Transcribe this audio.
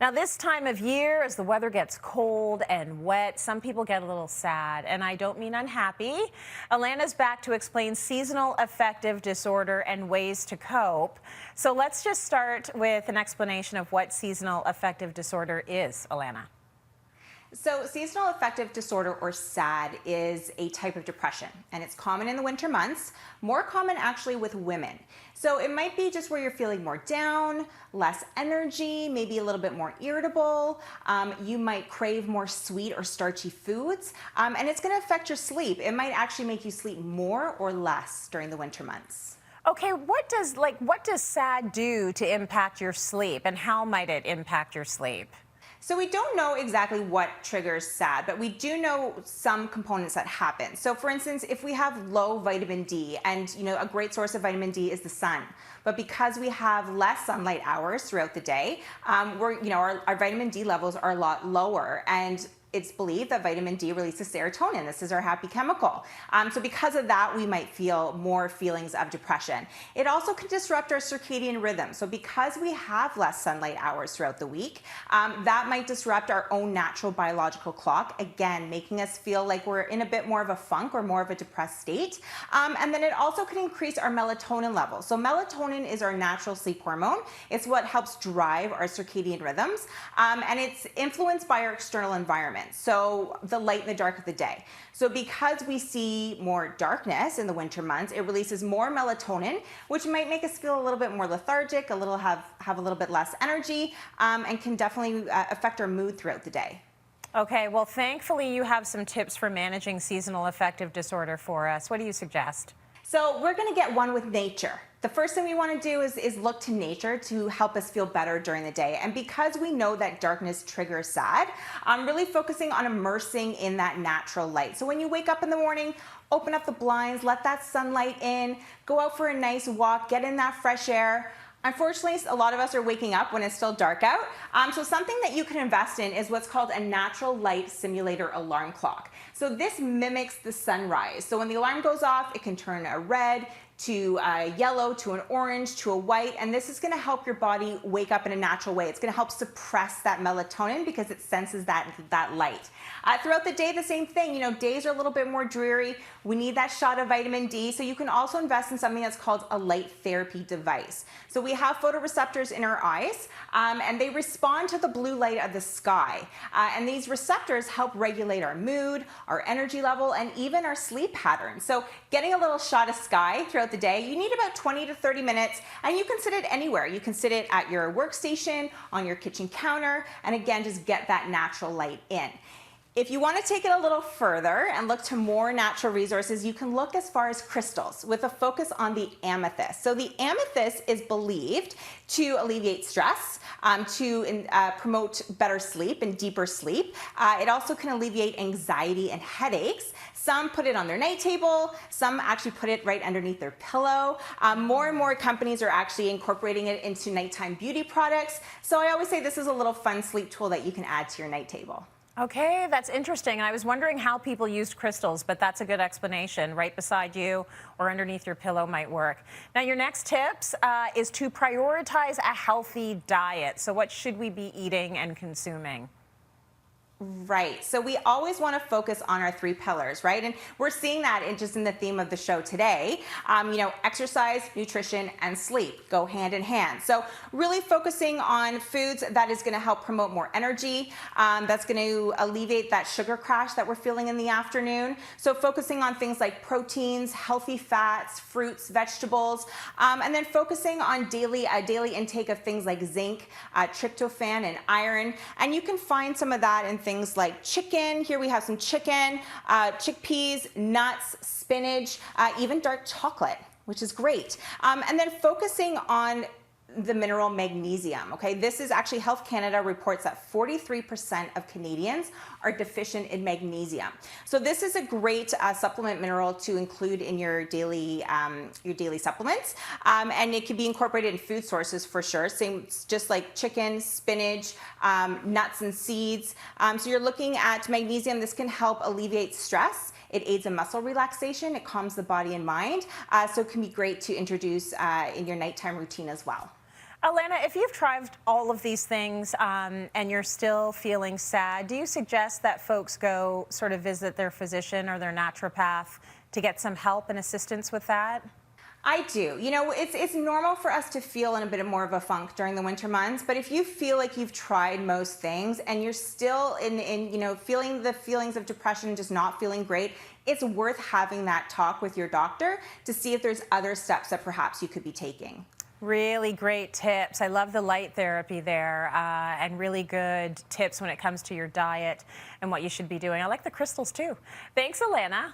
Now, this time of year, as the weather gets cold and wet, some people get a little sad, and I don't mean unhappy. Alana's back to explain seasonal affective disorder and ways to cope. So let's just start with an explanation of what seasonal affective disorder is, Alana. So seasonal affective disorder, or SAD, is a type of depression, and it's common in the winter months, more common actually with women. So it might be just where you're feeling more down, less energy, maybe a little bit more irritable. You might crave more sweet or starchy foods, and it's going to affect your sleep. It might actually make you sleep more or less during the winter months. Okay, what does SAD do to impact your sleep, and how might it impact your sleep? So we don't know exactly what triggers SAD, but we do know some components that happen. So for instance, if we have low vitamin D, and a great source of vitamin D is the sun, but because we have less sunlight hours throughout the day, our vitamin D levels are a lot lower, and it's believed that vitamin D releases serotonin. This is our happy chemical. So because of that, we might feel more feelings of depression. It also can disrupt our circadian rhythm. So because we have less sunlight hours throughout the week, that might disrupt our own natural biological clock, again, making us feel like we're in a bit more of a funk or more of a depressed state. And then it also can increase our melatonin levels. So melatonin is our natural sleep hormone. It's what helps drive our circadian rhythms, and it's influenced by our external environment. So the light and the dark of the day. So because we see more darkness in the winter months, it releases more melatonin, which might make us feel a little bit more lethargic, have a little bit less energy, and can definitely affect our mood throughout the day. Okay, well, thankfully you have some tips for managing seasonal affective disorder for us. What do you suggest? So we're going to get one with nature. The first thing we want to do is look to nature to help us feel better during the day. And because we know that darkness triggers SAD, I'm really focusing on immersing in that natural light. So when you wake up in the morning, open up the blinds, let that sunlight in, go out for a nice walk, get in that fresh air. Unfortunately, a lot of us are waking up when it's still dark out. So something that you can invest in is what's called a natural light simulator alarm clock. So this mimics the sunrise. So when the alarm goes off, it can turn a red to a yellow, to an orange, to a white, and this is going to help your body wake up in a natural way. It's going to help suppress that melatonin because it senses that light. Throughout the day, the same thing. Days are a little bit more dreary. We need that shot of vitamin D, so you can also invest in something that's called a light therapy device. So we have photoreceptors in our eyes, and they respond to the blue light of the sky. And these receptors help regulate our mood, our energy level, and even our sleep patterns. So getting a little shot of sky throughout the day, you need about 20 to 30 minutes, and you can sit it anywhere. You can sit it at your workstation, on your kitchen counter, and again, just get that natural light in. If you want to take it a little further and look to more natural resources, you can look as far as crystals with a focus on the amethyst. So the amethyst is believed to alleviate stress, to promote better sleep and deeper sleep. It also can alleviate anxiety and headaches. Some put it on their night table. Some actually put it right underneath their pillow. More and more companies are actually incorporating it into nighttime beauty products. So I always say this is a little fun sleep tool that you can add to your night table. Okay, that's interesting. And I was wondering how people used crystals, but that's a good explanation. Right beside you or underneath your pillow might work. Now, your next tips is to prioritize a healthy diet. So what should we be eating and consuming? Right. So we always want to focus on our three pillars, right? And we're seeing that in the theme of the show today. Exercise, nutrition, and sleep go hand in hand. So really focusing on foods that is going to help promote more energy, that's going to alleviate that sugar crash that we're feeling in the afternoon. So focusing on things like proteins, healthy fats, fruits, vegetables, and then focusing on daily intake of things like zinc, tryptophan, and iron. And you can find some of that in things like chicken. Here we have some chicken, chickpeas, nuts, spinach, even dark chocolate, which is great. And then focusing on the mineral magnesium. Okay, this is actually Health Canada reports that 43% of Canadians are deficient in magnesium. So this is a great supplement mineral to include in your daily supplements, and it can be incorporated in food sources for sure. Same, just like chicken, spinach, nuts and seeds. So you're looking at magnesium. This can help alleviate stress. It aids in muscle relaxation. It calms the body and mind. So it can be great to introduce in your nighttime routine as well. Alana, if you've tried all of these things and you're still feeling sad, do you suggest that folks go sort of visit their physician or their naturopath to get some help and assistance with that? I do. You know, it's normal for us to feel in a bit more of a funk during the winter months, but if you feel like you've tried most things and you're still feeling the feelings of depression, just not feeling great, it's worth having that talk with your doctor to see if there's other steps that perhaps you could be taking. Really great tips. I love the light therapy there and really good tips when it comes to your diet and what you should be doing. I like the crystals too. Thanks, Alana.